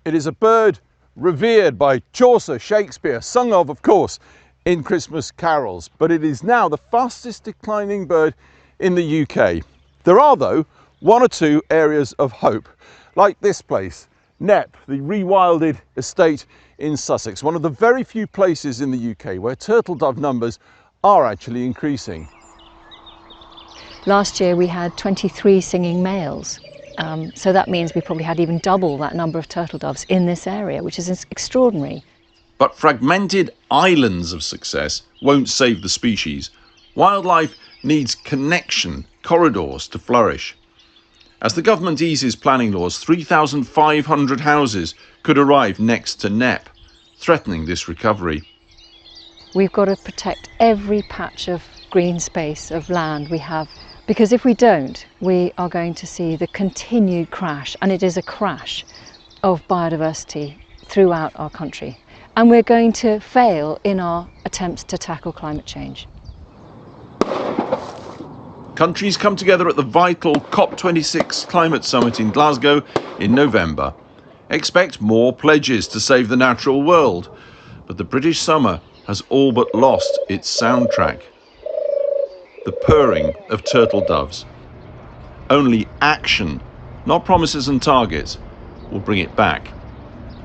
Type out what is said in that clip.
It is a bird revered by Chaucer, Shakespeare, sung of course, in Christmas carols, but it is now the fastest declining bird in the UK. There are, though, one or two areas of hope, like this place, Knepp, the rewilded estate in Sussex, one of the very few places in the UK where turtle dove numbers are actually increasing. Last year we had 23 singing males, so that means we probably had even double that number of turtle doves in this area, which is extraordinary. But fragmented islands of success won't save the species. Wildlife needs connection, corridors to flourish. As the government eases planning laws, 3,500 houses could arrive next to Knepp, threatening this recovery. We've got to protect every patch of green space, of land we have, because if we don't, we are going to see the continued crash, and it is a crash, of biodiversity throughout our country. And we're going to fail in our attempts to tackle climate change. Countries come together at the vital COP26 climate summit in Glasgow in November. Expect more pledges to save the natural world, but the British summer has all but lost its soundtrack. The purring of turtle doves. Only action, not promises and targets, will bring it back.